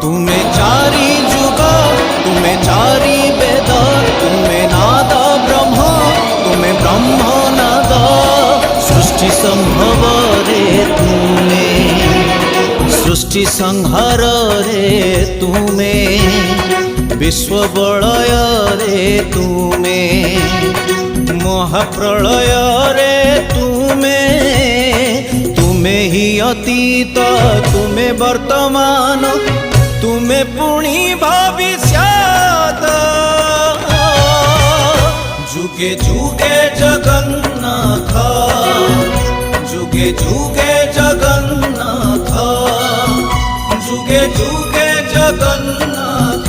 तुमे चारि जुग तुमे चारि वेद तुमे नाद ब्रह्म तुमे ब्रह्म नाद सृष्टि संभव रे तुमे सृष्टि संहार रे तुमे विश्व बलय रे तुमे महाप्रलय रे तुमे तुमे ही अतीत तुमे वर्तमान तुमे पुणी भविष्यत जुगे जुगे जगन्नाथ जुगे जुगे जगन्नाथ जुगे जुगे जगन्नाथ